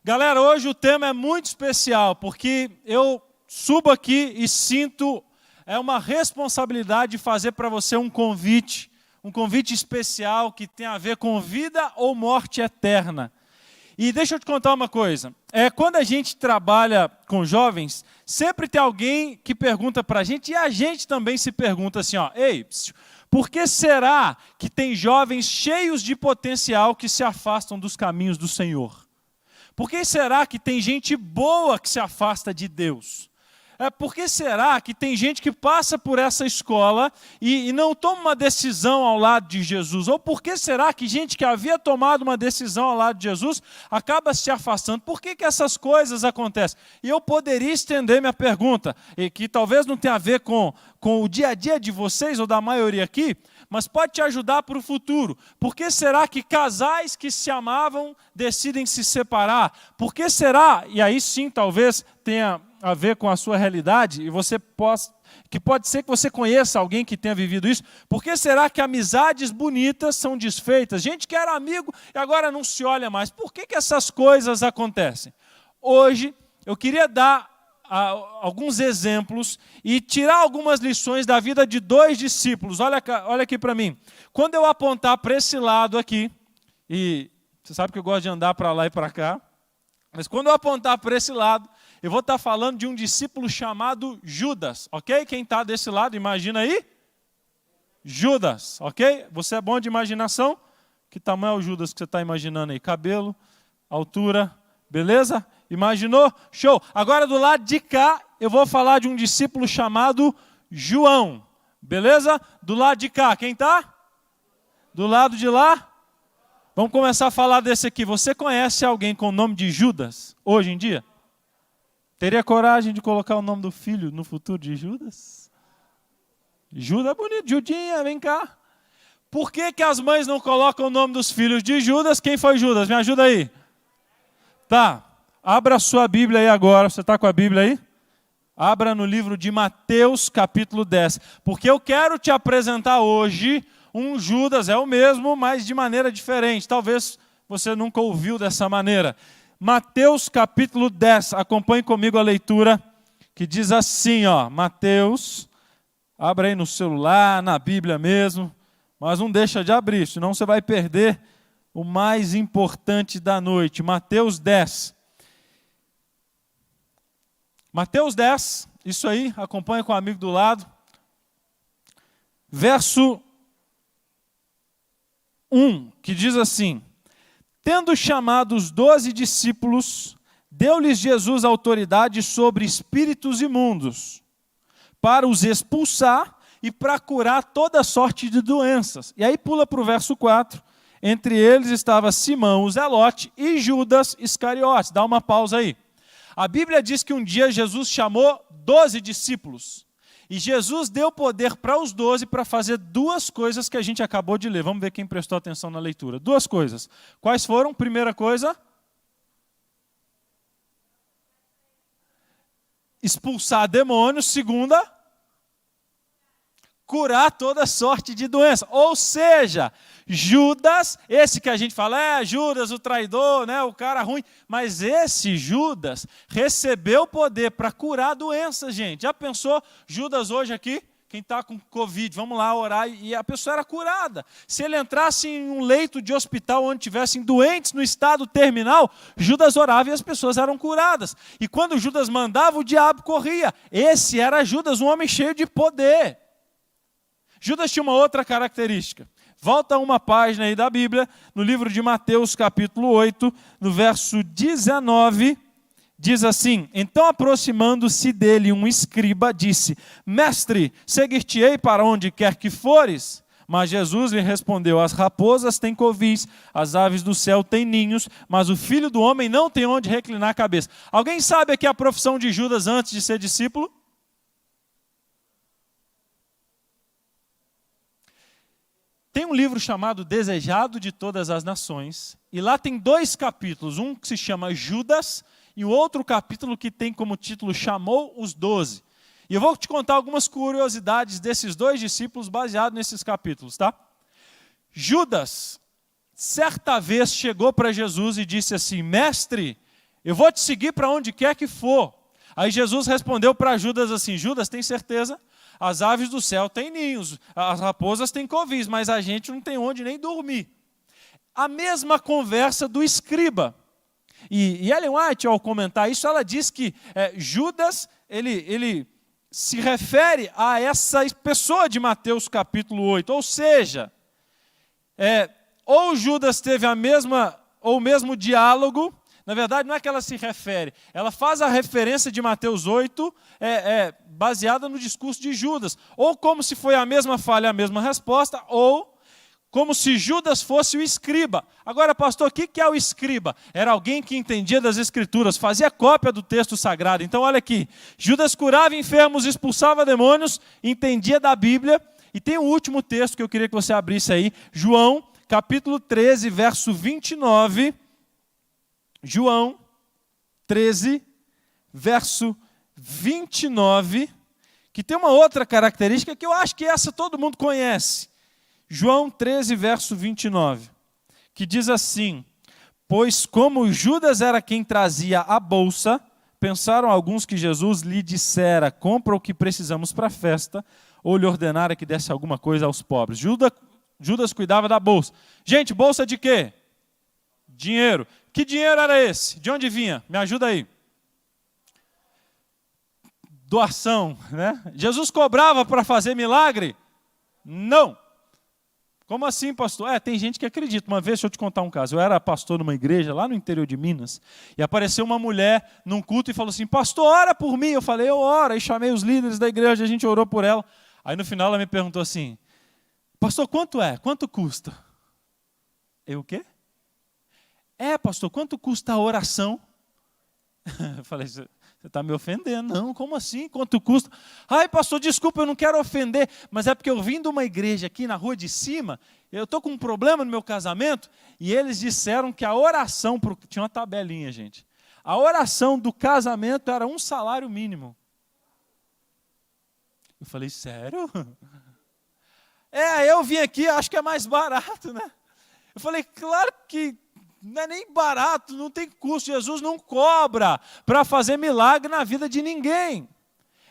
Galera, hoje o tema é muito especial, porque eu subo aqui e sinto uma responsabilidade de fazer para você um convite especial que tem a ver com vida ou morte eterna. E deixa eu te contar uma coisa, quando a gente trabalha com jovens, sempre tem alguém que pergunta para a gente, e a gente também se pergunta assim, ei, por que será que tem jovens cheios de potencial que se afastam dos caminhos do Senhor? Por que será que tem gente boa que se afasta de Deus? Por que será que tem gente que passa por essa escola e não toma uma decisão ao lado de Jesus? Ou por que será que gente que havia tomado uma decisão ao lado de Jesus acaba se afastando? Por que essas coisas acontecem? E eu poderia estender minha pergunta, que talvez não tenha a ver com o dia a dia de vocês ou da maioria aqui, mas pode te ajudar para o futuro. Por que será que casais que se amavam decidem se separar? Por que será, e aí sim talvez tenha a ver com a sua realidade, e pode ser que você conheça alguém que tenha vivido isso, por que será que amizades bonitas são desfeitas? Gente que era amigo e agora não se olha mais. Por que essas coisas acontecem? Hoje eu queria dar alguns exemplos e tirar algumas lições da vida de dois discípulos. Olha aqui para mim. Quando eu apontar para esse lado aqui, e você sabe que eu gosto de andar para lá e para cá, mas quando eu apontar para esse lado, eu vou estar falando de um discípulo chamado Judas, ok? Quem está desse lado, imagina aí. Judas, ok? Você é bom de imaginação? Que tamanho é o Judas que você está imaginando aí? Cabelo, altura, beleza? Imaginou? Show! Agora do lado de cá, eu vou falar de um discípulo chamado João, beleza? Do lado de cá, quem está? Do lado de lá? Vamos começar a falar desse aqui. Você conhece alguém com o nome de Judas, hoje em dia? Teria coragem de colocar o nome do filho no futuro de Judas? Judas é bonito, Judinha, vem cá. Por que as mães não colocam o nome dos filhos de Judas? Quem foi Judas? Me ajuda aí. Tá, abra a sua Bíblia aí agora. Você está com a Bíblia aí? Abra no livro de Mateus, capítulo 10. Porque eu quero te apresentar hoje um Judas, é o mesmo, mas de maneira diferente. Talvez você nunca ouviu dessa maneira. Mateus capítulo 10, acompanhe comigo a leitura, que diz assim, Mateus, abra aí no celular, na Bíblia mesmo, mas não deixa de abrir, senão você vai perder o mais importante da noite. Mateus 10. Mateus 10, isso aí, acompanha com o amigo do lado. Verso 1, que diz assim: tendo chamado os 12 discípulos, deu-lhes Jesus autoridade sobre espíritos imundos, para os expulsar e para curar toda sorte de doenças. E aí pula para o verso 4. Entre eles estava Simão, o Zelote, e Judas Iscariotes. Dá uma pausa aí. A Bíblia diz que um dia Jesus chamou 12 discípulos. E Jesus deu poder para os 12 para fazer duas coisas que a gente acabou de ler. Vamos ver quem prestou atenção na leitura. Duas coisas. Quais foram? Primeira coisa, expulsar demônios. Segunda, curar toda sorte de doença. Ou seja, Judas, esse que a gente fala, Judas o traidor, né, o cara ruim, mas esse Judas recebeu poder para curar doenças, gente. Já pensou Judas hoje aqui? Quem está com Covid, vamos lá orar, e a pessoa era curada. Se ele entrasse em um leito de hospital onde tivessem doentes no estado terminal, Judas orava e as pessoas eram curadas. E quando Judas mandava, o diabo corria. Esse era Judas, um homem cheio de poder. Judas tinha uma outra característica. Volta uma página aí da Bíblia, no livro de Mateus, capítulo 8, no verso 19, diz assim: então aproximando-se dele um escriba, disse: mestre, seguir-te-ei para onde quer que fores? Mas Jesus lhe respondeu: as raposas têm covis, as aves do céu têm ninhos, mas o filho do homem não tem onde reclinar a cabeça. Alguém sabe aqui a profissão de Judas antes de ser discípulo? Tem um livro chamado Desejado de Todas as Nações, e lá tem 2 capítulos, um que se chama Judas, e o outro capítulo que tem como título Chamou os 12. E eu vou te contar algumas curiosidades desses 2 discípulos baseados nesses capítulos, tá? Judas, certa vez, chegou para Jesus e disse assim: mestre, Eu vou te seguir para onde quer que for. Aí Jesus respondeu para Judas assim: Judas, tem certeza? As aves do céu têm ninhos, as raposas têm covis, mas a gente não tem onde nem dormir. A mesma conversa do escriba. E Ellen White, ao comentar isso, ela diz que Judas, ele se refere a essa pessoa de Mateus capítulo 8. Ou seja, ou Judas teve o mesmo diálogo. Na verdade, não é que ela se refere, ela faz a referência de Mateus 8, baseada no discurso de Judas. Ou como se foi a mesma falha, a mesma resposta, ou como se Judas fosse o escriba. Agora, pastor, o que é o escriba? Era alguém que entendia das Escrituras, fazia cópia do texto sagrado. Então, olha aqui, Judas curava enfermos, expulsava demônios, entendia da Bíblia. E tem um último texto que eu queria que você abrisse aí, João, capítulo 13, verso 29. João 13, verso 29, que tem uma outra característica que eu acho que essa todo mundo conhece. João 13, verso 29, que diz assim: pois como Judas era quem trazia a bolsa, pensaram alguns que Jesus lhe dissera: compra o que precisamos para a festa, ou lhe ordenara que desse alguma coisa aos pobres. Judas cuidava da bolsa. Gente, bolsa de quê? Dinheiro. Que dinheiro era esse? De onde vinha? Me ajuda aí. Doação, né? Jesus cobrava para fazer milagre? Não. Como assim, pastor? Tem gente que acredita. Uma vez, deixa eu te contar um caso. Eu era pastor numa igreja lá no interior de Minas, e apareceu uma mulher num culto e falou assim: pastor, ora por mim. Eu falei: eu oro. Aí chamei os líderes da igreja, a gente orou por ela. Aí no final ela me perguntou assim: pastor, quanto é? Quanto custa? Eu o quê? Pastor, quanto custa a oração? Eu falei: você está me ofendendo. Não, como assim? Quanto custa? Ai, pastor, desculpa, eu não quero ofender, mas é porque eu vim de uma igreja aqui na rua de cima, eu estou com um problema no meu casamento, e eles disseram que a oração, tinha uma tabelinha, gente, a oração do casamento era um salário mínimo. Eu falei: sério? Eu vim aqui, acho que é mais barato, né? Eu falei: claro que não é nem barato, não tem custo. Jesus não cobra para fazer milagre na vida de ninguém.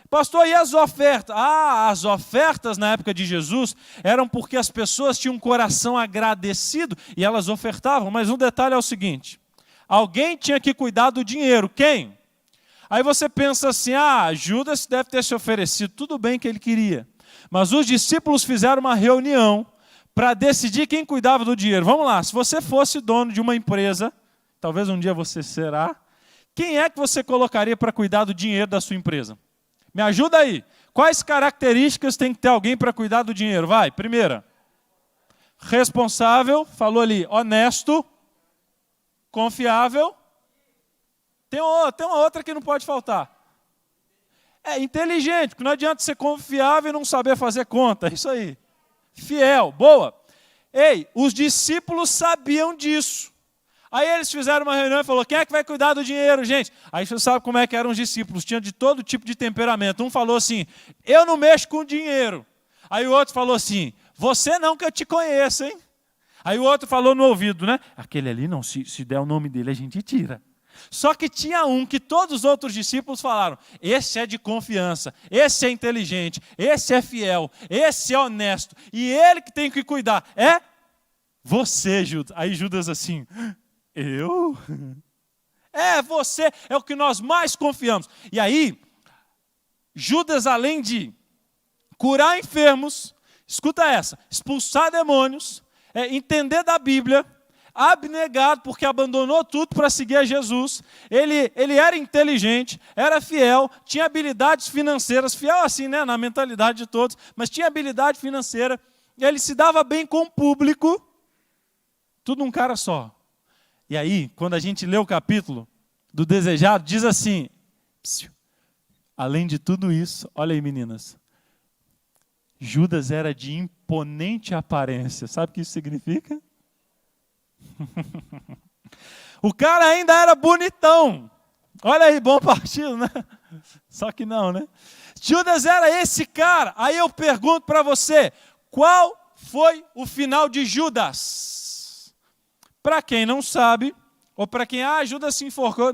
Pastor, e as ofertas? As ofertas na época de Jesus eram porque as pessoas tinham um coração agradecido e elas ofertavam. Mas um detalhe é o seguinte: alguém tinha que cuidar do dinheiro. Quem? Aí você pensa assim: Judas deve ter se oferecido, tudo bem que ele queria. Mas os discípulos fizeram uma reunião para decidir quem cuidava do dinheiro. Vamos lá, se você fosse dono de uma empresa, talvez um dia você será, quem é que você colocaria para cuidar do dinheiro da sua empresa? Me ajuda aí. Quais características tem que ter alguém para cuidar do dinheiro? Vai, primeira. Responsável, falou ali, honesto, confiável. Tem uma outra que não pode faltar. Inteligente, porque não adianta ser confiável e não saber fazer conta. Isso aí. Fiel, boa. Os discípulos sabiam disso. Aí eles fizeram uma reunião e falaram: quem é que vai cuidar do dinheiro, gente? Aí você sabe como é que eram os discípulos, tinha de todo tipo de temperamento. Um falou assim: eu não mexo com dinheiro. Aí o outro falou assim: você não, que eu te conheço, hein? Aí o outro falou no ouvido, né? Aquele ali não, se der o nome dele a gente tira. Só que tinha um que todos os outros discípulos falaram: esse é de confiança, esse é inteligente, esse é fiel, esse é honesto, e ele que tem que cuidar é você, Judas. Aí Judas assim: eu? Você é o que nós mais confiamos. E aí, Judas, além de curar enfermos, escuta essa, expulsar demônios, entender da Bíblia, abnegado, porque abandonou tudo para seguir a Jesus. Ele era inteligente, era fiel, tinha habilidades financeiras, fiel assim, né, na mentalidade de todos, mas tinha habilidade financeira, ele se dava bem com o público, tudo um cara só. E aí, quando a gente lê o capítulo do desejado, diz assim: além de tudo isso, olha aí, meninas, Judas era de imponente aparência. Sabe o que isso significa? O cara ainda era bonitão. Olha aí, bom partido, né? Só que não, né? Judas era esse cara. Aí eu pergunto para você: qual foi o final de Judas? Para quem não sabe, Ou para quem, Judas se enforcou,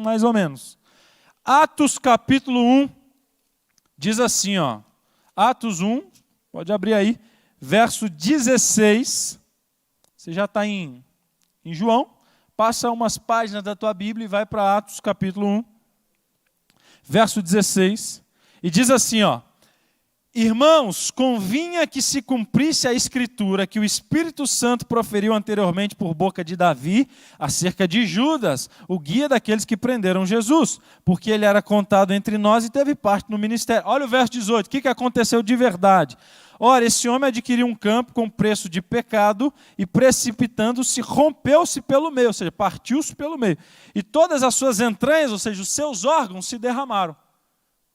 mais ou menos. Atos capítulo 1, diz assim, Atos 1, pode abrir aí, verso 16, você já está em João, passa umas páginas da tua Bíblia e vai para Atos capítulo 1, verso 16, e diz assim, irmãos, convinha que se cumprisse a Escritura que o Espírito Santo proferiu anteriormente por boca de Davi acerca de Judas, o guia daqueles que prenderam Jesus, porque ele era contado entre nós e teve parte no ministério. Olha o verso 18, o que aconteceu de verdade? Ora, esse homem adquiriu um campo com preço de pecado e precipitando-se, rompeu-se pelo meio, ou seja, partiu-se pelo meio. E todas as suas entranhas, ou seja, os seus órgãos se derramaram.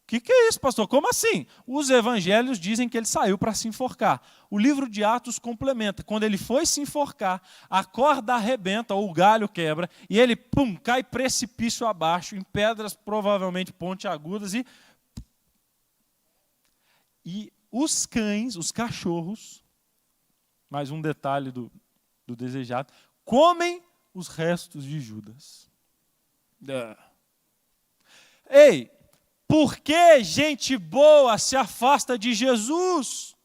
O que é isso, pastor? Como assim? Os evangelhos dizem que ele saiu para se enforcar. O livro de Atos complementa. Quando ele foi se enforcar, a corda arrebenta, ou o galho quebra, e ele, cai precipício abaixo, em pedras provavelmente pontiagudas, e os cães, os cachorros, mais um detalhe do desejado, comem os restos de Judas. Ei! Por que gente boa se afasta de Jesus?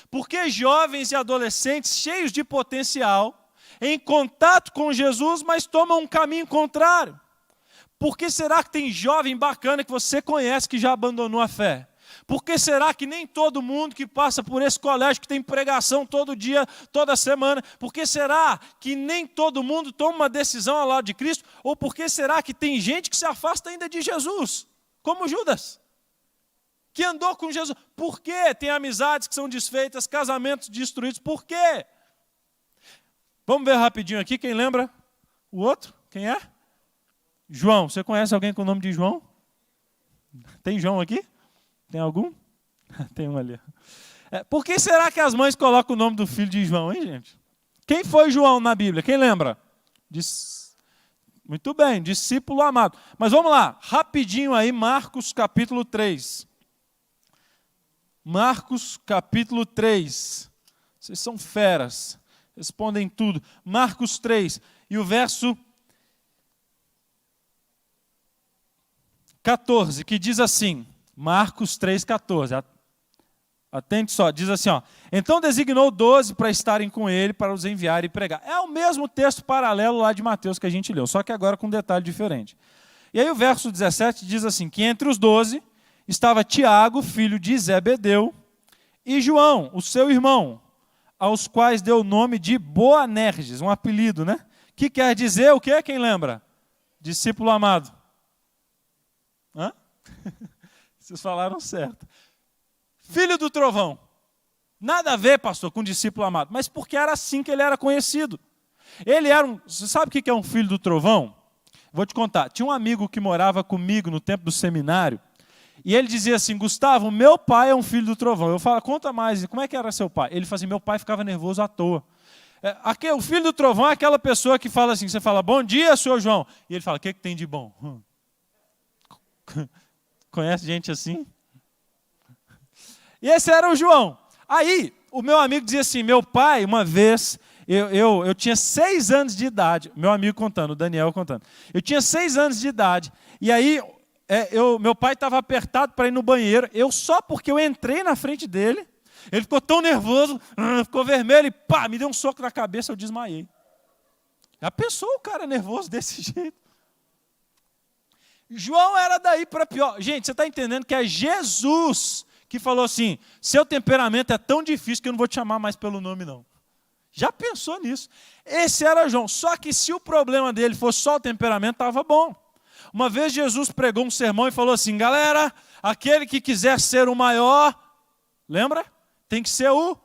Por que jovens e adolescentes cheios de potencial, em contato com Jesus, mas tomam um caminho contrário? Por que será que tem jovem bacana que você conhece que já abandonou a fé? Por que será que nem todo mundo que passa por esse colégio, que tem pregação todo dia, toda semana, por que será que nem todo mundo toma uma decisão ao lado de Cristo? Ou por que será que tem gente que se afasta ainda de Jesus? Como Judas, que andou com Jesus. Por quê? Tem amizades que são desfeitas, casamentos destruídos. Por quê? Vamos ver rapidinho aqui, quem lembra? O outro? Quem é? João. Você conhece alguém com o nome de João? Tem João aqui? Tem algum? Tem um ali. Por que será que as mães colocam o nome do filho de João, hein, gente? Quem foi João na Bíblia? Quem lembra? Muito bem, discípulo amado. Mas vamos lá, rapidinho aí, Marcos capítulo 3. Marcos capítulo 3. Vocês são feras, respondem tudo. Marcos 3, e o verso 14, que diz assim, Marcos 3, 14. Atente só, diz assim, então designou 12 para estarem com ele, para os enviar e pregar. É o mesmo texto paralelo lá de Mateus que a gente leu, só que agora com um detalhe diferente. E aí o verso 17 diz assim, que entre os 12 estava Tiago, filho de Zebedeu, e João, o seu irmão, aos quais deu o nome de Boanerges, um apelido, né? Que quer dizer o quê? Quem lembra? Discípulo amado. Hã? Vocês falaram certo. Filho do trovão. Nada a ver, pastor, com discípulo amado. Mas porque era assim que ele era conhecido. Ele era Você sabe o que é um filho do trovão? Vou te contar. Tinha um amigo que morava comigo no tempo do seminário. E ele dizia assim, Gustavo, meu pai é um filho do trovão. Eu falo, conta mais, como é que era seu pai? Ele fala assim, meu pai ficava nervoso à toa. O filho do trovão é aquela pessoa que fala assim, você fala, bom dia, senhor João. E ele fala, o que tem de bom? Conhece gente assim? E esse era o João. Aí, o meu amigo dizia assim, meu pai, uma vez, eu tinha 6 anos de idade, meu amigo contando, o Daniel contando. Eu tinha 6 anos de idade, e aí meu pai estava apertado para ir no banheiro, só porque eu entrei na frente dele, ele ficou tão nervoso, ficou vermelho, e me deu um soco na cabeça, eu desmaiei. Já pensou o cara nervoso desse jeito? João era daí para pior. Gente, você está entendendo que é Jesus que falou assim, seu temperamento é tão difícil que eu não vou te chamar mais pelo nome não. Já pensou nisso? Esse era João, só que se o problema dele fosse só o temperamento, estava bom. Uma vez Jesus pregou um sermão e falou assim, galera, aquele que quiser ser o maior, lembra? Tem que ser o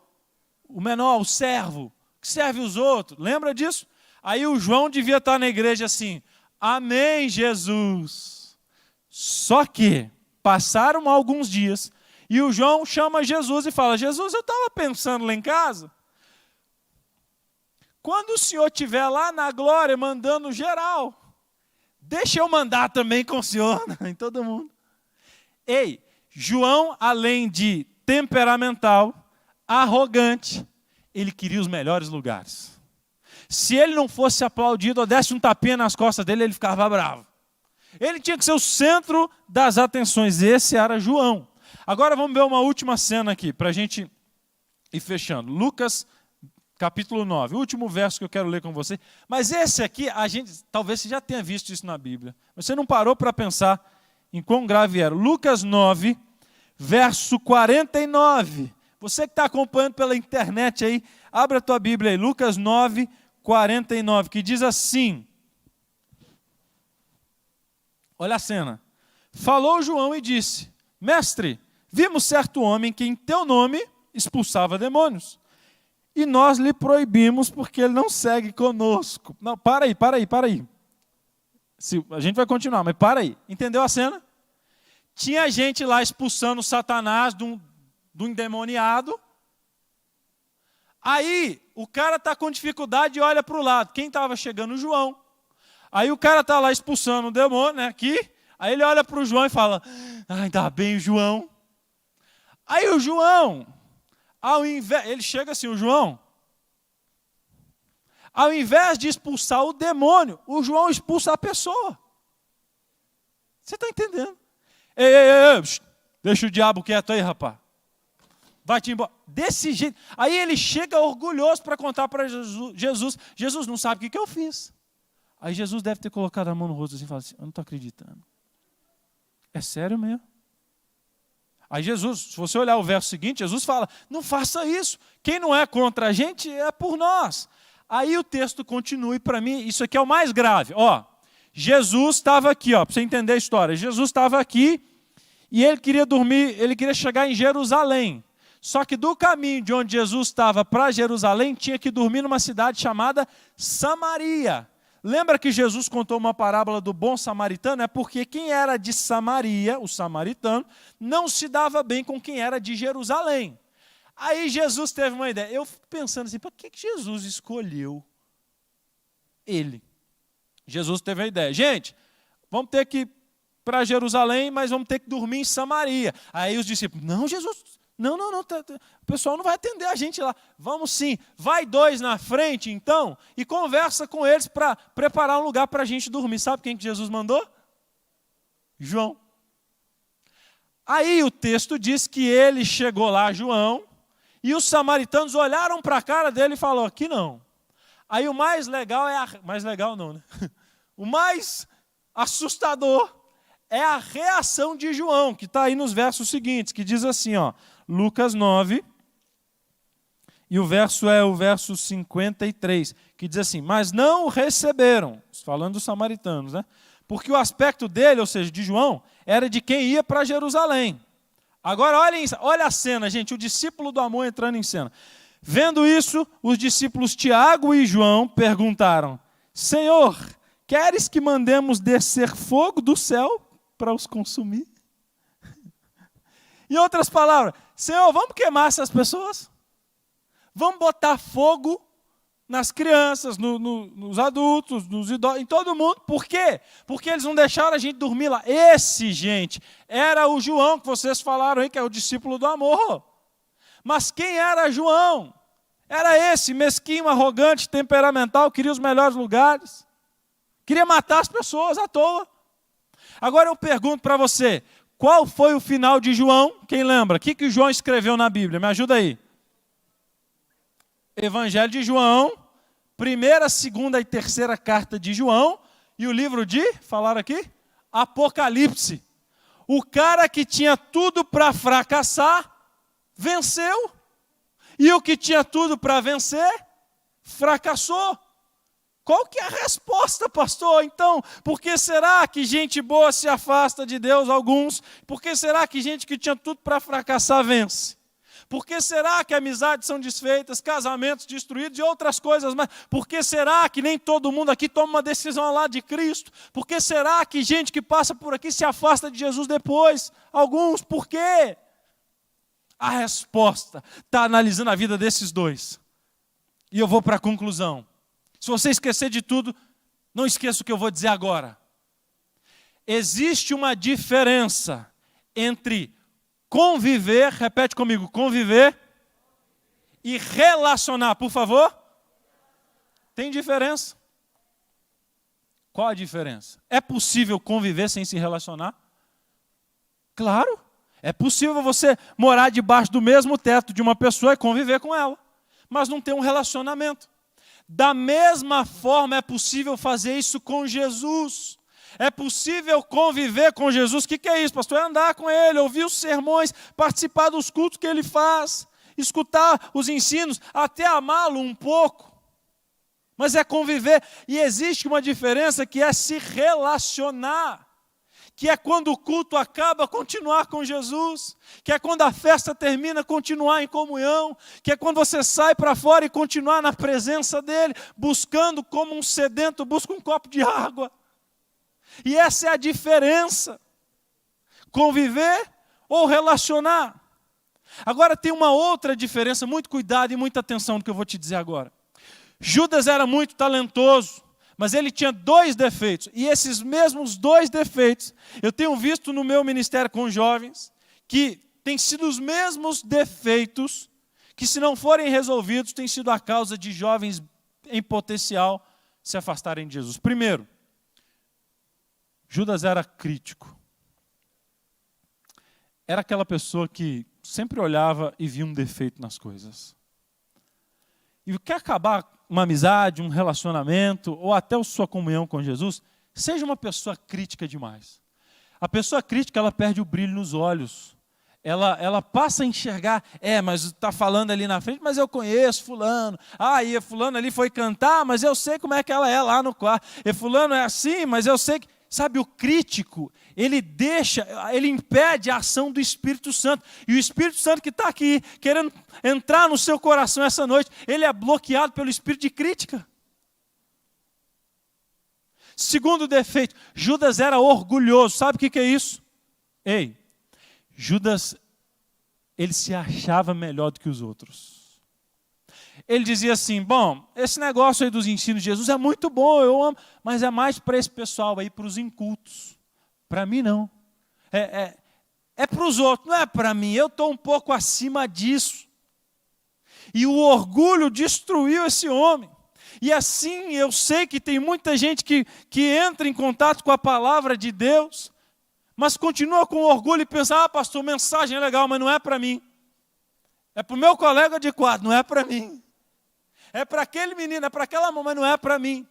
menor, o servo, que serve os outros, lembra disso? Aí o João devia estar na igreja assim, amém, Jesus. Só que passaram alguns dias e o João chama Jesus e fala, Jesus, eu estava pensando lá em casa, quando o Senhor estiver lá na glória mandando geral, deixa eu mandar também com o Senhor, em todo mundo. Ei, João, além de temperamental, arrogante, ele queria os melhores lugares. se ele não fosse aplaudido ou desse um tapinha nas costas dele, ele ficava bravo. Ele tinha que ser o centro das atenções. Esse era João. Agora vamos ver uma última cena aqui, para a gente ir fechando. Lucas, capítulo 9, o último verso que eu quero ler com você. Mas esse aqui, talvez você já tenha visto isso na Bíblia. Você não parou para pensar em quão grave era. Lucas 9, verso 49. Você que está acompanhando pela internet aí, abre a tua Bíblia aí. Lucas 9, 49, que diz assim. Olha a cena. Falou João e disse: Mestre, vimos certo homem que em teu nome expulsava demônios. E nós lhe proibimos porque ele não segue conosco. Não, para aí. A gente vai continuar, mas para aí. Entendeu a cena? Tinha gente lá expulsando Satanás de um endemoniado. Aí o cara está com dificuldade e olha para o lado. Quem estava chegando? O João. Aí o cara está lá expulsando o demônio, né, aqui. Aí ele olha para o João e fala: ainda bem o João. Aí o João, ele chega assim, o João, ao invés de expulsar o demônio, o João expulsa a pessoa. Você está entendendo? Ei, deixa o diabo quieto aí, rapaz. Vai-te embora. Desse jeito. Aí ele chega orgulhoso para contar para Jesus. Jesus não sabe o que eu fiz. Aí Jesus deve ter colocado a mão no rosto assim e falado assim: eu não estou acreditando. É sério mesmo? Aí Jesus, se você olhar o verso seguinte, Jesus fala: não faça isso. Quem não é contra a gente é por nós. Aí o texto continua e para mim isso aqui é o mais grave. Ó, Jesus estava aqui, ó, para você entender a história. Jesus estava aqui e ele queria dormir, ele queria chegar em Jerusalém. Só que do caminho de onde Jesus estava para Jerusalém, tinha que dormir numa cidade chamada Samaria. Lembra que Jesus contou uma parábola do bom samaritano? É porque quem era de Samaria, o samaritano, não se dava bem com quem era de Jerusalém. Aí Jesus teve uma ideia. Eu fico pensando assim, por que Jesus escolheu ele? Jesus teve a ideia. Gente, vamos ter que ir para Jerusalém, mas vamos ter que dormir em Samaria. Aí os discípulos: não, Jesus, não, o pessoal não vai atender a gente lá. Vamos sim, vai 2 na frente então e conversa com eles para preparar um lugar para a gente dormir. Sabe quem que Jesus mandou? João. Aí o texto diz que ele chegou lá, João, e os samaritanos olharam para a cara dele e falaram: aqui não. Aí o mais legal mais legal não, né? O mais assustador é a reação de João, que está aí nos versos seguintes, que diz assim, ó, Lucas 9, e o verso é o verso 53, que diz assim: mas não o receberam, falando dos samaritanos, né? Porque o aspecto dele, ou seja, de João, era de quem ia para Jerusalém. Agora olha a cena, gente, o discípulo do amor entrando em cena. Vendo isso, os discípulos Tiago e João perguntaram: Senhor, queres que mandemos descer fogo do céu para os consumir? Em outras palavras, Senhor, vamos queimar essas pessoas? Vamos botar fogo nas crianças, nos adultos, nos idosos, em todo mundo. Por quê? Porque eles não deixaram a gente dormir lá. Esse, gente, era o João que vocês falaram aí, que é o discípulo do amor. Mas quem era João? Era esse, mesquinho, arrogante, temperamental, queria os melhores lugares. Queria matar as pessoas à toa. Agora eu pergunto para você, qual foi o final de João? Quem lembra? O que João escreveu na Bíblia? Me ajuda aí. Evangelho de João, 1ª, 2ª e 3ª carta de João, e o livro de, falaram aqui? Apocalipse. O cara que tinha tudo para fracassar, venceu. E o que tinha tudo para vencer, fracassou. Qual que é a resposta, pastor? Então, por que será que gente boa se afasta de Deus, alguns? Por que será que gente que tinha tudo para fracassar vence? Por que será que amizades são desfeitas, casamentos destruídos e outras coisas mais? Por que será que nem todo mundo aqui toma uma decisão ao lado de Cristo? Por que será que gente que passa por aqui se afasta de Jesus depois? Alguns, por quê? A resposta está analisando a vida desses dois. E eu vou para a conclusão. Se você esquecer de tudo, não esqueça o que eu vou dizer agora. Existe uma diferença entre conviver, repete comigo, conviver e relacionar, por favor. Tem diferença. Qual a diferença? É possível conviver sem se relacionar? Claro. É possível você morar debaixo do mesmo teto de uma pessoa e conviver com ela, mas não ter um relacionamento. Da mesma forma é possível fazer isso com Jesus. É possível conviver com Jesus. O que é isso, pastor? É andar com Ele, ouvir os sermões, participar dos cultos que Ele faz, escutar os ensinos, até amá-lo um pouco. Mas é conviver. E existe uma diferença que é se relacionar. Que é quando o culto acaba, continuar com Jesus. Que é quando a festa termina, continuar em comunhão. Que é quando você sai para fora e continuar na presença dEle, buscando como um sedento, busca um copo de água. E essa é a diferença. Conviver ou relacionar. Agora tem uma outra diferença, muito cuidado e muita atenção no que eu vou te dizer agora. Judas era muito talentoso, mas ele tinha 2 defeitos. E esses mesmos 2 defeitos, eu tenho visto no meu ministério com jovens, que têm sido os mesmos defeitos, que se não forem resolvidos, têm sido a causa de jovens em potencial se afastarem de Jesus. Primeiro, Judas era crítico. Era aquela pessoa que sempre olhava e via um defeito nas coisas. E quer acabar uma amizade, um relacionamento, ou até a sua comunhão com Jesus, seja uma pessoa crítica demais. A pessoa crítica, ela perde o brilho nos olhos. Ela passa a enxergar, mas está falando ali na frente, mas eu conheço fulano. E fulano ali foi cantar, mas eu sei como é que ela é lá no quarto. E fulano é assim, mas eu sei que... Sabe, o crítico, ele impede a ação do Espírito Santo. E o Espírito Santo que está aqui, querendo entrar no seu coração essa noite, ele é bloqueado pelo espírito de crítica. Segundo defeito, Judas era orgulhoso. Sabe o que é isso? Judas, ele se achava melhor do que os outros. Ele dizia assim, esse negócio aí dos ensinos de Jesus é muito bom, eu amo, mas é mais para esse pessoal aí, para os incultos. Para mim não. É para os outros, não é para mim, eu estou um pouco acima disso. E o orgulho destruiu esse homem. E assim eu sei que tem muita gente que entra em contato com a palavra de Deus, mas continua com orgulho e pensa, pastor, mensagem é legal, mas não é para mim. É para o meu colega de quarto, não é para mim. É para aquele menino, é para aquela mãe, mas não é para mim.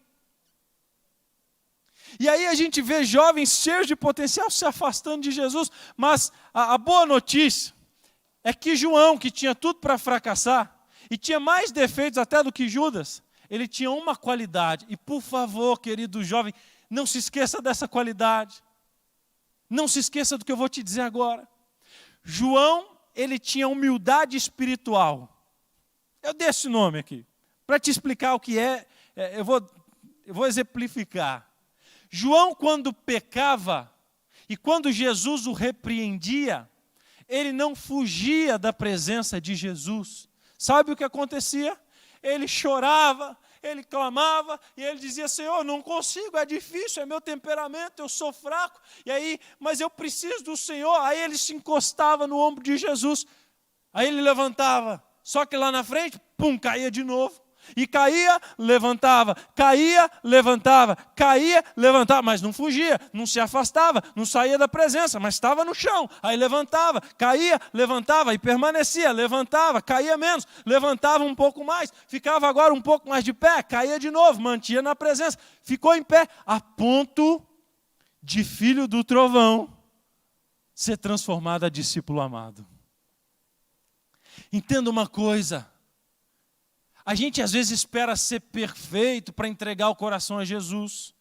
E aí a gente vê jovens cheios de potencial se afastando de Jesus. Mas a boa notícia é que João, que tinha tudo para fracassar, e tinha mais defeitos até do que Judas, ele tinha uma qualidade. E por favor, querido jovem, não se esqueça dessa qualidade. Não se esqueça do que eu vou te dizer agora. João, ele tinha humildade espiritual. Eu dei esse nome aqui. Para te explicar o que eu vou exemplificar. João, quando pecava, e quando Jesus o repreendia, ele não fugia da presença de Jesus. Sabe o que acontecia? Ele chorava, ele clamava, e ele dizia, Senhor, não consigo, é difícil, é meu temperamento, eu sou fraco, mas eu preciso do Senhor. Aí ele se encostava no ombro de Jesus, aí ele levantava, só que lá na frente, caía de novo. E caía, levantava, mas não fugia, não se afastava, não saía da presença, mas estava no chão. Aí levantava, caía, levantava e permanecia, levantava, caía menos, levantava um pouco mais, ficava agora um pouco mais de pé, caía de novo, mantinha na presença, ficou em pé, a ponto de filho do trovão ser transformado a discípulo amado. Entenda uma coisa. A gente às vezes espera ser perfeito para entregar o coração a Jesus.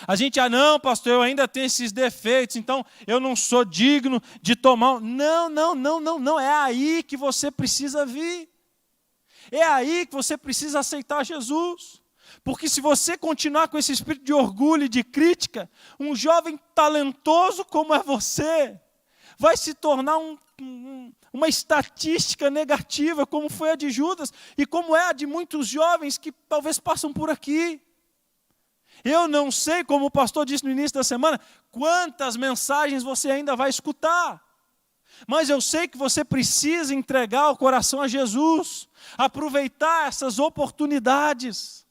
A gente, não, pastor, eu ainda tenho esses defeitos, então eu não sou digno de tomar. Não, é aí que você precisa vir. É aí que você precisa aceitar Jesus. Porque se você continuar com esse espírito de orgulho e de crítica, um jovem talentoso como é você, vai se tornar uma estatística negativa, como foi a de Judas, e como é a de muitos jovens que talvez passam por aqui. Eu não sei, como o pastor disse no início da semana, quantas mensagens você ainda vai escutar. Mas eu sei que você precisa entregar o coração a Jesus, aproveitar essas oportunidades.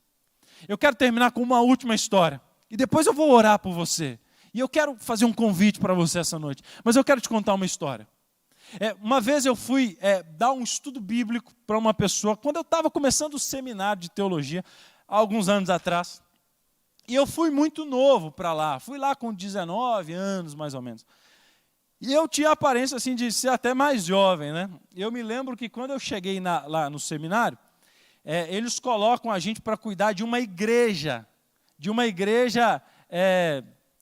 Eu quero terminar com uma última história. E depois eu vou orar por você. E eu quero fazer um convite para você essa noite. Mas eu quero te contar uma história. Uma vez eu fui dar um estudo bíblico para uma pessoa, quando eu estava começando o seminário de teologia, há alguns anos atrás. E eu fui muito novo para lá. Fui lá com 19 anos, mais ou menos. E eu tinha a aparência assim, de ser até mais jovem, né? Eu me lembro que quando eu cheguei lá no seminário, eles colocam a gente para cuidar de uma igreja.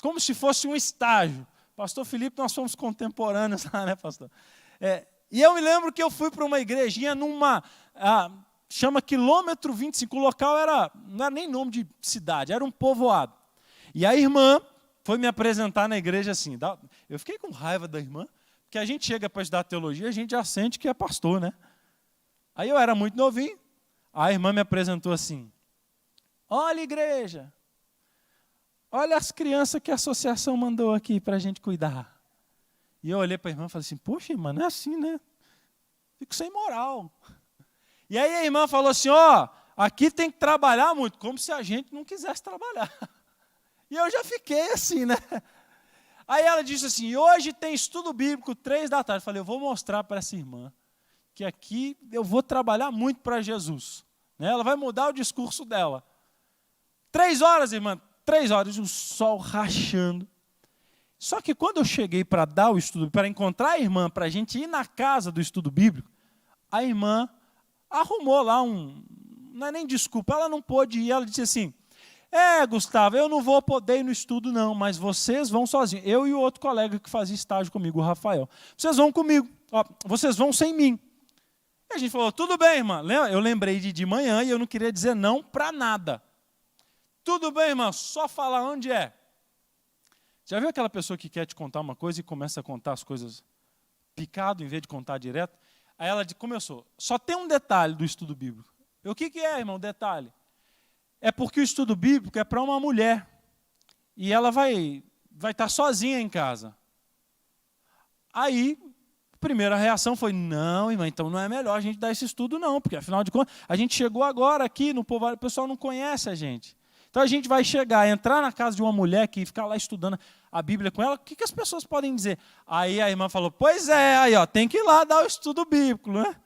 Como se fosse um estágio. Pastor Felipe, nós somos contemporâneos lá, né, pastor? E eu me lembro que eu fui para uma igrejinha chama quilômetro 25, o local não era nem nome de cidade, era um povoado. E a irmã foi me apresentar na igreja assim. Eu fiquei com raiva da irmã, porque a gente chega para estudar teologia, a gente já sente que é pastor, né? Aí eu era muito novinho, a irmã me apresentou assim: olha, igreja, olha as crianças que a associação mandou aqui para a gente cuidar. E eu olhei para a irmã e falei assim: poxa, irmã, não é assim, né? Fico sem moral. E aí a irmã falou assim: aqui tem que trabalhar muito, como se a gente não quisesse trabalhar. E eu já fiquei assim, né? Aí ela disse assim: hoje tem estudo bíblico, 3 da tarde. Eu falei: eu vou mostrar para essa irmã que aqui eu vou trabalhar muito para Jesus. Né? Ela vai mudar o discurso dela. 3 horas, irmã, 3 horas, o sol rachando. Só que quando eu cheguei para dar o estudo, para encontrar a irmã, para a gente ir na casa do estudo bíblico, a irmã arrumou lá não é nem desculpa, ela não pôde ir. Ela disse assim: Gustavo, eu não vou poder ir no estudo não, mas vocês vão sozinhos. Eu e o outro colega que fazia estágio comigo, o Rafael. Vocês vão comigo, vocês vão sem mim. E a gente falou: tudo bem, irmã. Eu lembrei de manhã e eu não queria dizer não para nada. Tudo bem, irmã, só falar onde é. Já viu aquela pessoa que quer te contar uma coisa e começa a contar as coisas picado em vez de contar direto? Aí ela começou: só tem um detalhe do estudo bíblico. O que é, irmão, detalhe? É porque o estudo bíblico é para uma mulher. E ela vai estar sozinha em casa. Aí, a primeira reação foi: não, irmã, então não é melhor a gente dar esse estudo não, porque afinal de contas, a gente chegou agora aqui no povoado, o pessoal não conhece a gente. Então a gente vai entrar na casa de uma mulher que ficar lá estudando a Bíblia com ela, o que as pessoas podem dizer? Aí a irmã falou: pois é, tem que ir lá dar o estudo bíblico, né?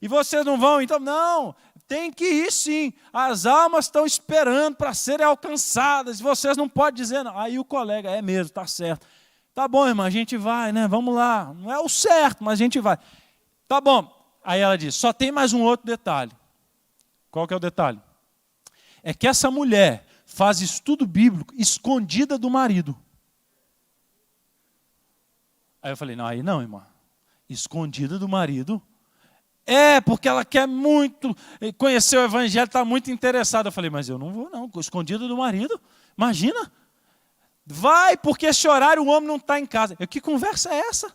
E vocês não vão? Então, não, tem que ir sim. As almas estão esperando para serem alcançadas, vocês não podem dizer não. Aí o colega: é mesmo, está certo. Tá bom, irmã, a gente vai, né? Vamos lá. Não é o certo, mas a gente vai. Tá bom. Aí ela diz: só tem mais um outro detalhe. Qual que é o detalhe? É que essa mulher faz estudo bíblico escondida do marido. Aí eu falei: não, aí não, irmã. Escondida do marido? Porque ela quer muito conhecer o evangelho, está muito interessada. Eu falei: mas eu não vou não, escondida do marido? Imagina. Vai, porque esse horário o homem não está em casa. Que conversa é essa?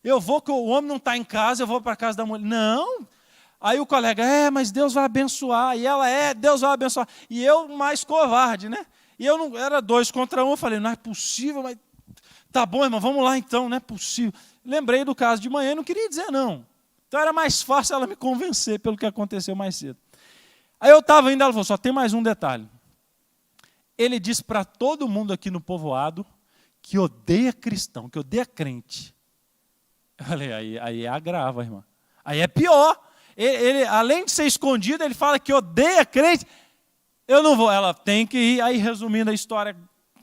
Eu vou, que o homem não está em casa, eu vou para a casa da mulher. Não. Aí o colega: mas Deus vai abençoar. E ela: Deus vai abençoar. E eu mais covarde, né? E eu não, era 2 contra 1, eu falei: não é possível, mas tá bom, irmão, vamos lá então, não é possível. Lembrei do caso de manhã e não queria dizer não. Então era mais fácil ela me convencer pelo que aconteceu mais cedo. Aí eu estava indo, ela falou: só tem mais um detalhe. Ele disse para todo mundo aqui no povoado que odeia cristão, que odeia crente. Eu falei: aí agrava, irmã. Aí é pior. Ele, além de ser escondido, ele fala que odeia crente. Eu não vou. Ela: tem que ir. Aí, resumindo a história,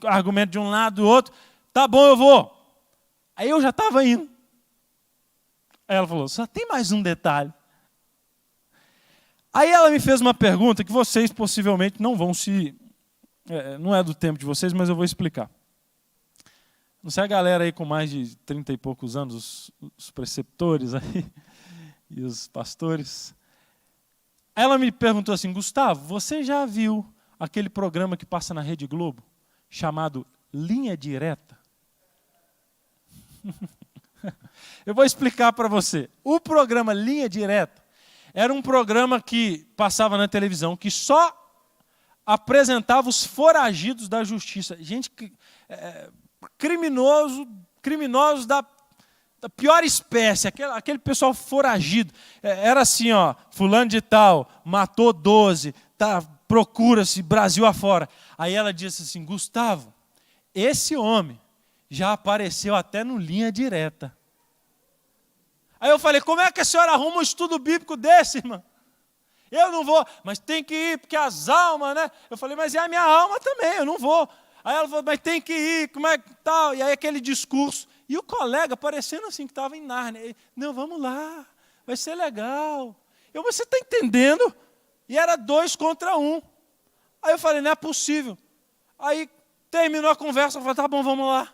argumento de um lado do outro: tá bom, eu vou. Aí eu já estava indo. Aí ela falou: só tem mais um detalhe. Aí ela me fez uma pergunta que vocês possivelmente não vão não é do tempo de vocês, mas eu vou explicar. Não sei a galera aí com mais de 30 e poucos anos, os preceptores aí, e os pastores. Ela me perguntou assim: Gustavo, você já viu aquele programa que passa na Rede Globo, chamado Linha Direta? Eu vou explicar para você. O programa Linha Direta era um programa que passava na televisão, que só apresentava os foragidos da justiça. Gente, criminosos da pior espécie, aquele pessoal foragido. Era assim, fulano de tal, matou 12, tá procura-se Brasil afora. Aí ela disse assim, Gustavo, esse homem já apareceu até no Linha Direta. Aí eu falei, como é que a senhora arruma um estudo bíblico desse, irmã? Eu não vou, mas tem que ir, porque as almas, né? Eu falei, mas é a minha alma também, eu não vou. Aí ela falou, mas tem que ir, como é que tal? E aí aquele discurso. E o colega, parecendo assim, que estava em Nárnia. Ele, não, vamos lá, vai ser legal. Você está entendendo? E era 2 contra 1. Aí eu falei, não é possível. Aí terminou a conversa, eu falei, tá bom, vamos lá.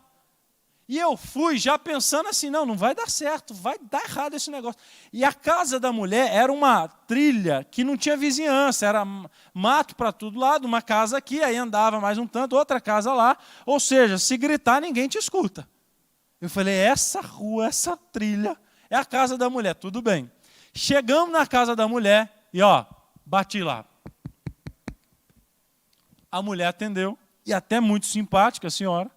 E eu fui já pensando assim, não vai dar certo, vai dar errado esse negócio. E a casa da mulher era uma trilha que não tinha vizinhança, era mato para todo lado, uma casa aqui, aí andava mais um tanto, outra casa lá. Ou seja, se gritar, ninguém te escuta. Eu falei, essa rua, essa trilha, é a casa da mulher, tudo bem. Chegamos na casa da mulher e bati lá. A mulher atendeu, e até muito simpática a senhora.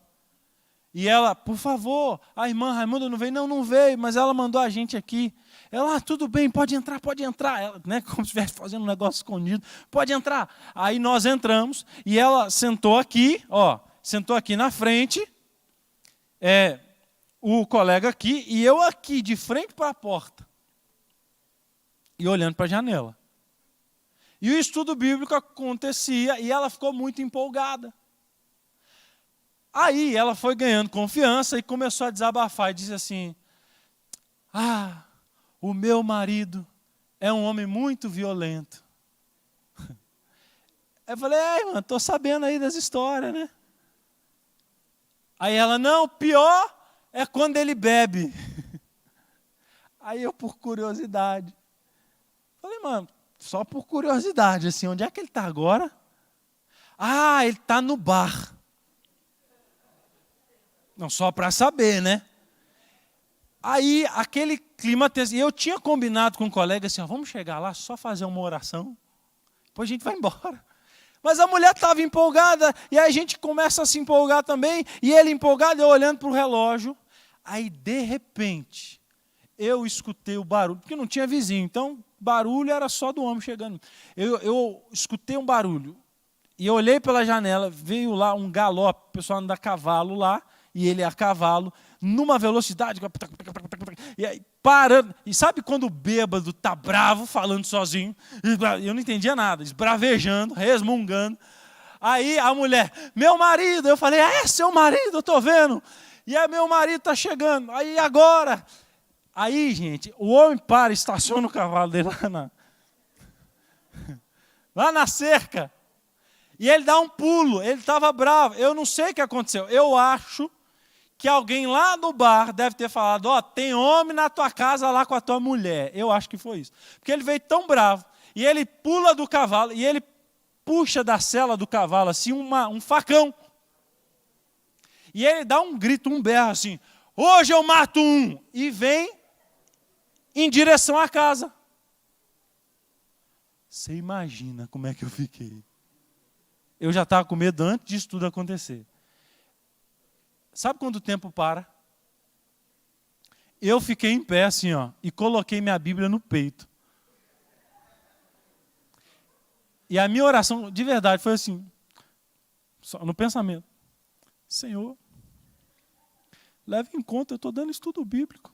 E ela, por favor, a irmã Raimunda não veio? Não veio, mas ela mandou a gente aqui. Ela, tudo bem, pode entrar. Ela, né, como se estivesse fazendo um negócio escondido. Pode entrar. Aí nós entramos e ela sentou aqui na frente, o colega aqui e eu aqui, de frente para a porta. E olhando para a janela. E o estudo bíblico acontecia e ela ficou muito empolgada. Aí ela foi ganhando confiança e começou a desabafar e disse assim, o meu marido é um homem muito violento. Eu falei, irmã, estou sabendo aí das histórias, né? Aí ela, não, pior é quando ele bebe. Aí eu, por curiosidade, falei, mano, só por curiosidade, assim, onde é que ele está agora? Ele está no bar. Não, só para saber, né? Aí, aquele clima tenso. E eu tinha combinado com um colega assim, vamos chegar lá, só fazer uma oração, depois a gente vai embora. Mas a mulher estava empolgada, e aí a gente começa a se empolgar também, e ele empolgado, eu olhando para o relógio. Aí, de repente, eu escutei o barulho, porque não tinha vizinho, então barulho era só do homem chegando. Eu escutei um barulho, e eu olhei pela janela, veio lá um galope, o pessoal anda a cavalo lá, e ele a cavalo, numa velocidade, e aí parando. E sabe quando o bêbado está bravo, falando sozinho? Eu não entendia nada, esbravejando, resmungando. Aí a mulher, meu marido, eu falei, seu marido, eu estou vendo. E aí meu marido está chegando, aí agora. Aí, gente, o homem estaciona o cavalo dele lá na cerca. E ele dá um pulo, ele estava bravo. Eu não sei o que aconteceu, eu acho que alguém lá no bar deve ter falado, tem homem na tua casa lá com a tua mulher. Eu acho que foi isso. Porque ele veio tão bravo, e ele pula do cavalo, e ele puxa da sela do cavalo, assim, um facão. E ele dá um grito, um berro assim, hoje eu mato um. E vem em direção à casa. Você imagina como é que eu fiquei. Eu já estava com medo antes disso tudo acontecer. Sabe quando o tempo para? Eu fiquei em pé assim, e coloquei minha Bíblia no peito. E a minha oração, de verdade, foi assim, só no pensamento. Senhor, leve em conta, eu estou dando estudo bíblico.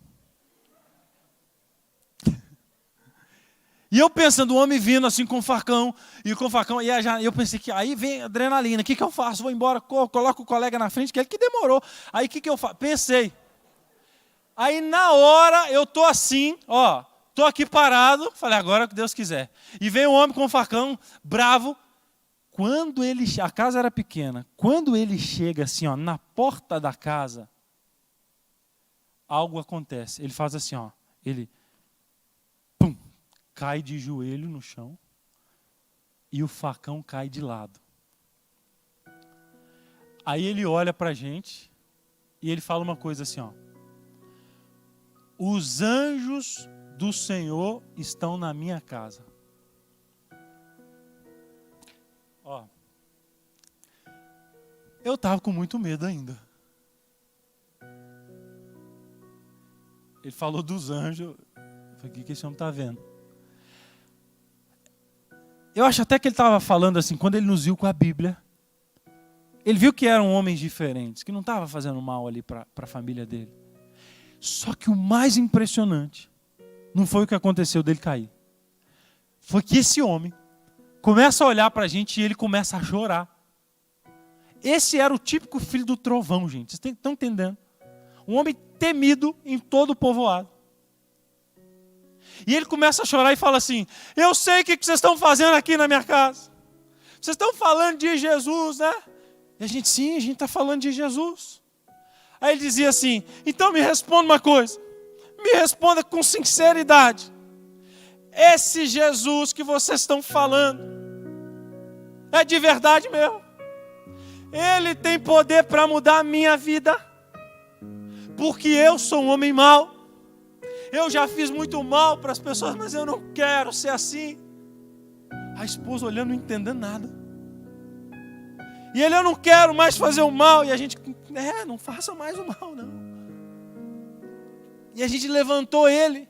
E eu pensando, o homem vindo assim com o facão, e eu pensei que aí vem adrenalina, o que eu faço? Vou embora, coloco o colega na frente, que é ele que demorou. Aí o que eu faço? Pensei. Aí na hora eu estou assim, estou aqui parado, falei, agora é o que Deus quiser. E vem um homem com o facão, bravo. A casa era pequena, quando ele chega assim, na porta da casa, algo acontece. Ele faz assim, ele cai de joelho no chão e o facão cai de lado. Aí ele olha para a gente e ele fala uma coisa assim, os anjos do Senhor estão na minha casa. Eu estava com muito medo ainda. Ele falou dos anjos. Eu falei, o que esse homem está vendo? eu acho até que ele estava falando assim, quando ele nos viu com a Bíblia, ele viu que eram homens diferentes, que não estavam fazendo mal ali para a família dele. Só que o mais impressionante não foi o que aconteceu dele cair. Foi que esse homem começa a olhar para a gente e ele começa a chorar. Esse era o típico filho do trovão, gente. Vocês estão entendendo? Um homem temido em todo o povoado. E ele começa a chorar e fala assim, eu sei o que vocês estão fazendo aqui na minha casa. Vocês estão falando de Jesus, né? E a gente, sim, a gente está falando de Jesus. Aí ele dizia assim, então me responda uma coisa. Me responda com sinceridade. Esse Jesus que vocês estão falando é de verdade mesmo? Ele tem poder para mudar a minha vida? Porque eu sou um homem mau. Eu já fiz muito mal para as pessoas, mas eu não quero ser assim. A esposa olhando, não entendendo nada. E ele, eu não quero mais fazer o mal. E a gente, não faça mais o mal, não. E a gente levantou ele.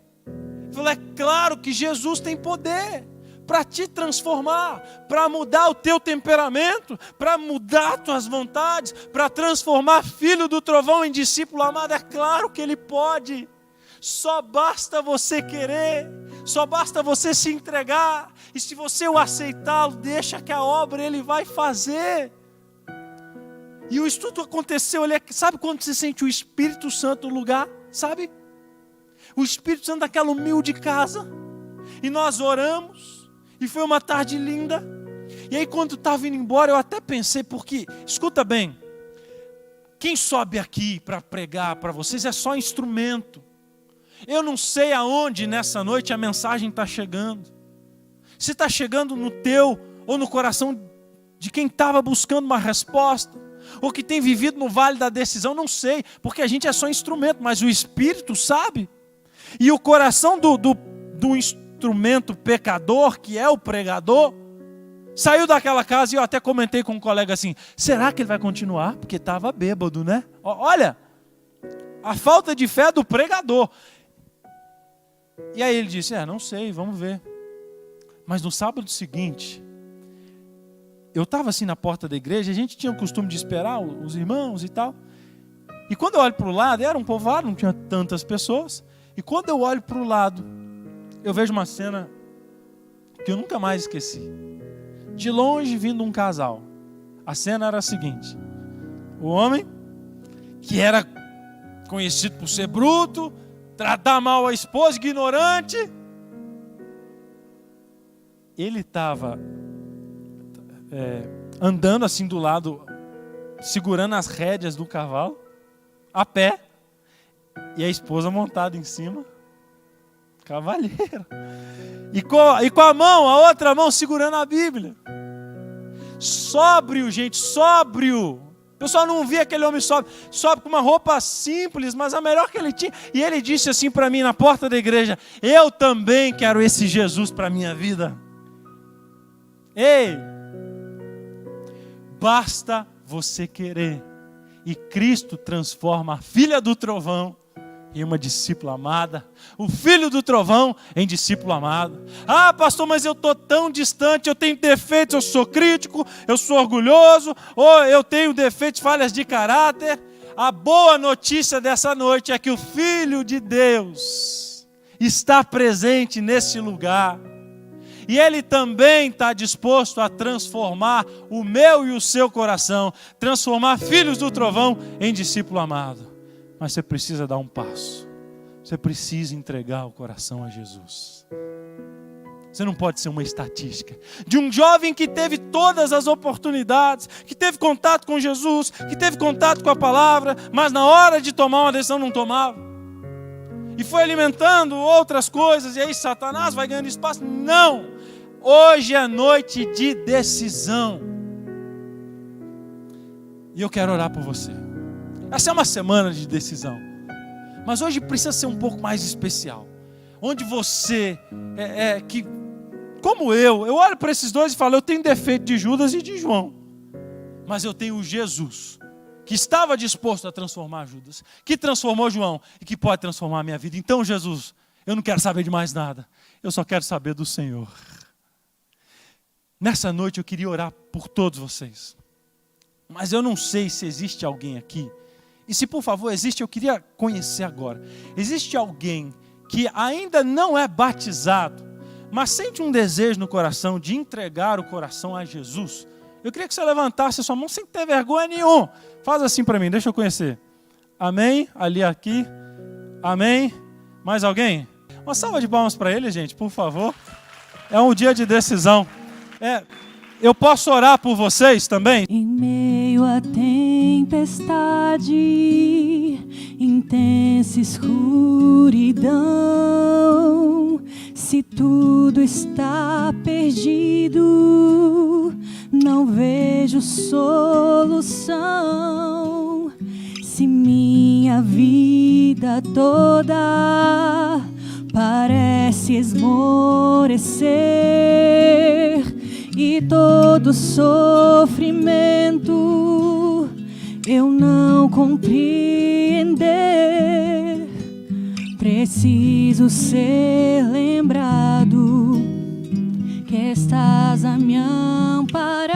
Falou, é claro que Jesus tem poder para te transformar, para mudar o teu temperamento, para mudar tuas vontades, para transformar filho do trovão em discípulo amado. É claro que ele pode. Só basta você querer, só basta você se entregar. E se você o aceitá-lo, deixa que a obra ele vai fazer. E o estudo aconteceu, sabe quando você sente o Espírito Santo no lugar? Sabe? O Espírito Santo daquela humilde casa. E nós oramos. E foi uma tarde linda. E aí quando estava indo embora, eu até pensei, porque, escuta bem, quem sobe aqui para pregar para vocês é só instrumento. Eu não sei aonde nessa noite a mensagem está chegando. Se está chegando no teu ou no coração de quem estava buscando uma resposta, ou que tem vivido no vale da decisão, não sei, porque a gente é só instrumento, mas o Espírito sabe. E o coração do instrumento pecador, que é o pregador, saiu daquela casa e eu até comentei com um colega assim, será que ele vai continuar? Porque estava bêbado, né? Olha, a falta de fé do pregador. E aí ele disse, não sei, vamos ver. Mas no sábado seguinte, eu estava assim na porta da igreja, a gente tinha o costume de esperar os irmãos e tal. E quando eu olho para o lado, era um povoado, não tinha tantas pessoas. E quando eu olho para o lado, eu vejo uma cena que eu nunca mais esqueci. De longe vindo um casal. A cena era a seguinte. O homem, que era conhecido por ser bruto, tratar mal a esposa, ignorante. Ele estava andando assim do lado, segurando as rédeas do cavalo, a pé, e a esposa montada em cima, cavalheiro, e com a mão, a outra mão segurando a Bíblia. Sóbrio, gente, sóbrio. O pessoal não via aquele homem sóbrio com uma roupa simples, mas a melhor que ele tinha. E ele disse assim para mim na porta da igreja, eu também quero esse Jesus para a minha vida. Ei, basta você querer. E Cristo transforma a filha do trovão em uma discípula amada, o filho do trovão em discípulo amado. Ah, pastor, mas eu estou tão distante, eu tenho defeitos, eu sou crítico, eu sou orgulhoso, ou eu tenho defeitos, falhas de caráter. A boa notícia dessa noite é que o Filho de Deus está presente nesse lugar. E Ele também está disposto a transformar o meu e o seu coração, transformar filhos do trovão em discípulo amado. Mas você precisa dar um passo. Você precisa entregar o coração a Jesus. Você não pode ser uma estatística de um jovem que teve todas as oportunidades, que teve contato com Jesus, que teve contato com a palavra, mas na hora de tomar uma decisão não tomava. E foi alimentando outras coisas, e aí Satanás vai ganhando espaço. Não! Hoje é noite de decisão. E eu quero orar por você. Essa é uma semana de decisão. Mas hoje precisa ser um pouco mais especial. Onde você, como eu olho para esses dois e falo, eu tenho defeito de Judas e de João. Mas eu tenho Jesus, que estava disposto a transformar Judas, que transformou João e que pode transformar a minha vida. Então, Jesus, eu não quero saber de mais nada. Eu só quero saber do Senhor. Nessa noite eu queria orar por todos vocês. Mas eu não sei se existe alguém aqui. E se por favor existe, eu queria conhecer agora. Existe alguém que ainda não é batizado, mas sente um desejo no coração de entregar o coração a Jesus? Eu queria que você levantasse a sua mão sem ter vergonha nenhuma. Faz assim para mim, deixa eu conhecer. Amém? Ali, aqui. Amém? Mais alguém? Uma salva de palmas para ele, gente, por favor. É um dia de decisão. Eu posso orar por vocês também? Em meio à tempestade, intensa escuridão, se tudo está perdido, não vejo solução. Se minha vida toda parece esmorecer e todo sofrimento eu não compreender, preciso ser lembrado que estás a me amparar,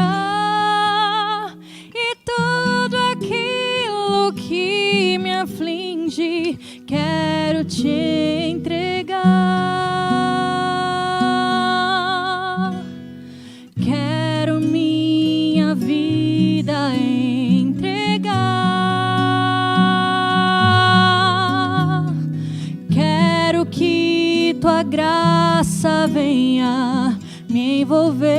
e tudo aquilo que me aflige quero te entregar. Quero minha vida entregar. Quero que tua graça venha me envolver.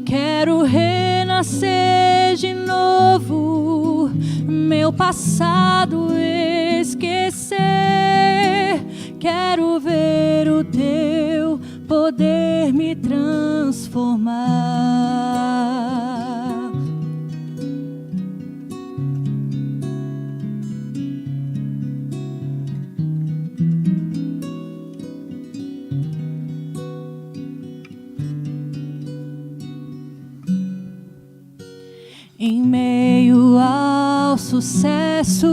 Quero renascer de novo, meu passado esquecer. Quero ver o teu poder me transformar. Em meio ao sucesso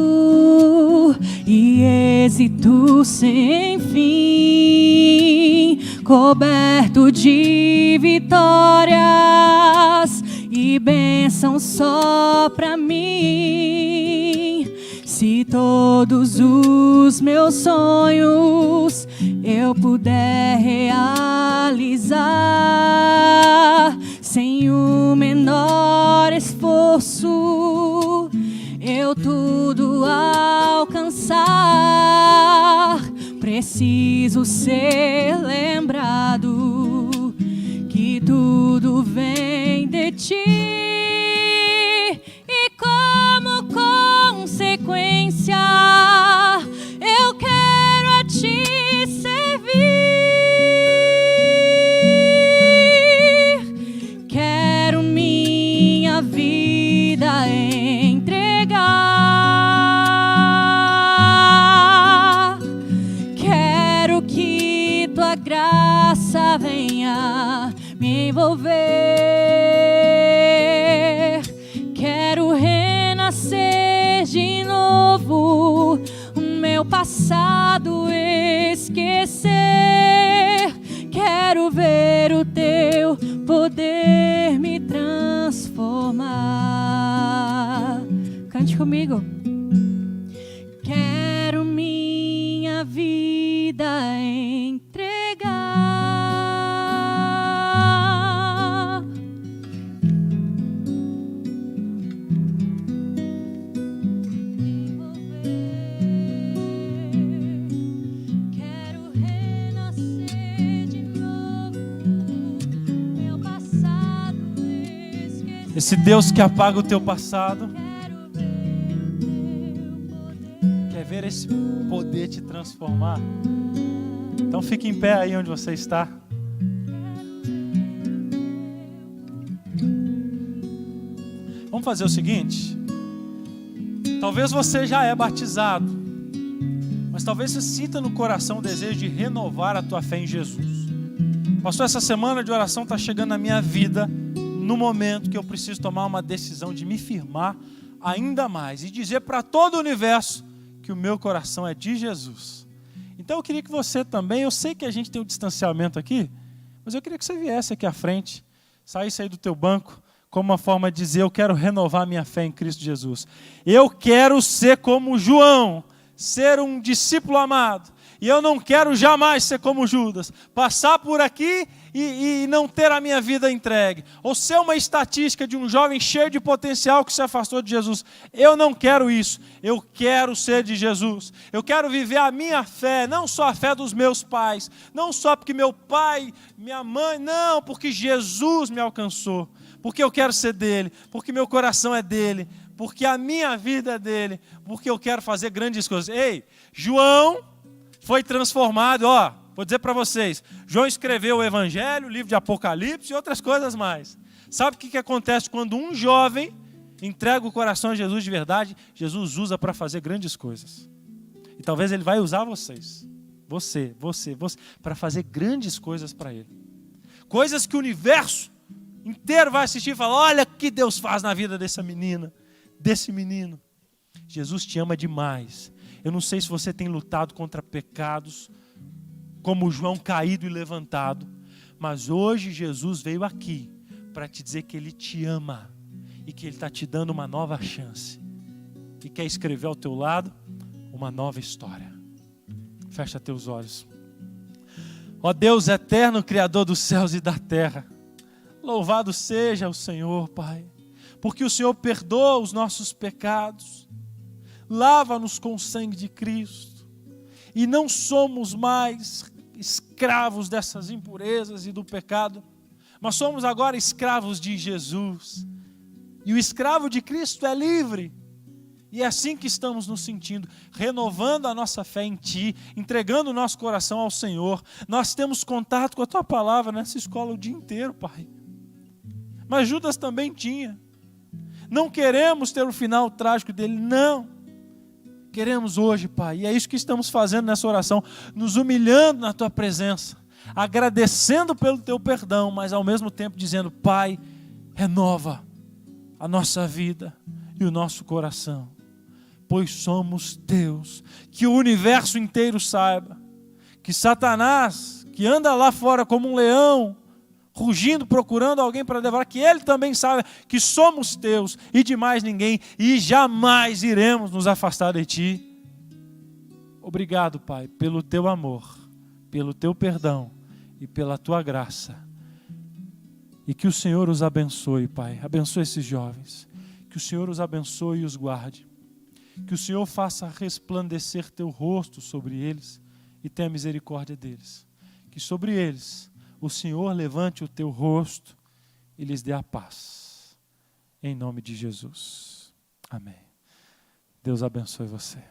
e êxito sem fim, coberto de vitórias e bênçãos só pra mim. Se todos os meus sonhos eu puder realizar sem o menor esforço, eu tudo alcançar, preciso ser lembrado que tudo vem de ti, e como consequência eu quero a ti servir. Quero minha vida entregar. Quero que tua graça venha me envolver. Quero renascer de novo, o meu passado esquecer. Quero ver o teu poder me transformar. Cante comigo. Quero minha vida entregar. Quero renascer de novo, meu passado esquecer. Esse Deus que apaga o teu passado quer ver esse poder te transformar. Então fique em pé aí onde você está. Vamos fazer o seguinte. Talvez você já é batizado, mas talvez você sinta no coração o desejo de renovar a tua fé em Jesus. Pastor, essa semana de oração está chegando na minha vida no momento que eu preciso tomar uma decisão de me firmar ainda mais e dizer para todo o universo que o meu coração é de Jesus. Então eu queria que você também, eu sei que a gente tem um distanciamento aqui, Mas eu queria que você viesse aqui à frente, saísse aí do teu banco, como uma forma de dizer, eu quero renovar minha fé em Cristo Jesus. Eu quero ser como João, ser um discípulo amado. E eu não quero jamais ser como Judas, passar por aqui e não ter a minha vida entregue. Ou ser uma estatística de um jovem cheio de potencial que se afastou de Jesus. Eu não quero isso. Eu quero ser de Jesus. Eu quero viver a minha fé, não só a fé dos meus pais, não só porque meu pai, minha mãe, não, porque Jesus me alcançou. Porque eu quero ser dele, porque meu coração é dele, porque a minha vida é dele, porque eu quero fazer grandes coisas. Ei, João foi transformado, vou dizer para vocês, João escreveu o Evangelho, o livro de Apocalipse e outras coisas mais. Sabe o que acontece quando um jovem entrega o coração a Jesus de verdade? Jesus usa para fazer grandes coisas. E talvez ele vai usar vocês, você, para fazer grandes coisas para ele. Coisas que o universo inteiro vai assistir e falar, olha o que Deus faz na vida dessa menina, desse menino. Jesus te ama demais. Eu não sei se você tem lutado contra pecados, como João caído e levantado, mas hoje Jesus veio aqui para te dizer que Ele te ama e que Ele está te dando uma nova chance e quer escrever ao teu lado uma nova história. Fecha teus olhos. Ó Deus eterno, Criador dos céus e da terra, louvado seja o Senhor, Pai, porque o Senhor perdoa os nossos pecados, lava-nos com o sangue de Cristo, e não somos mais escravos dessas impurezas e do pecado, mas somos agora escravos de Jesus, e o escravo de Cristo é livre, e é assim que estamos nos sentindo, renovando a nossa fé em Ti, entregando o nosso coração ao Senhor. Nós temos contato com a Tua palavra nessa escola o dia inteiro, Pai, mas Judas também tinha. Não queremos ter o final trágico dele, não. Queremos hoje, Pai, e é isso que estamos fazendo nessa oração, nos humilhando na Tua presença, agradecendo pelo Teu perdão, mas ao mesmo tempo dizendo, Pai, renova a nossa vida e o nosso coração, pois somos Teus. Que o universo inteiro saiba, que Satanás, que anda lá fora como um leão, rugindo, procurando alguém para devorar, que ele também sabe que somos Teus e de mais ninguém, e jamais iremos nos afastar de Ti. Obrigado, Pai, pelo Teu amor, pelo Teu perdão e pela Tua graça. E que o Senhor os abençoe, Pai. Abençoe esses jovens. Que o Senhor os abençoe e os guarde. Que o Senhor faça resplandecer Teu rosto sobre eles e tenha misericórdia deles. Que sobre eles o Senhor levante o Teu rosto e lhes dê a paz. Em nome de Jesus. Amém. Deus abençoe você.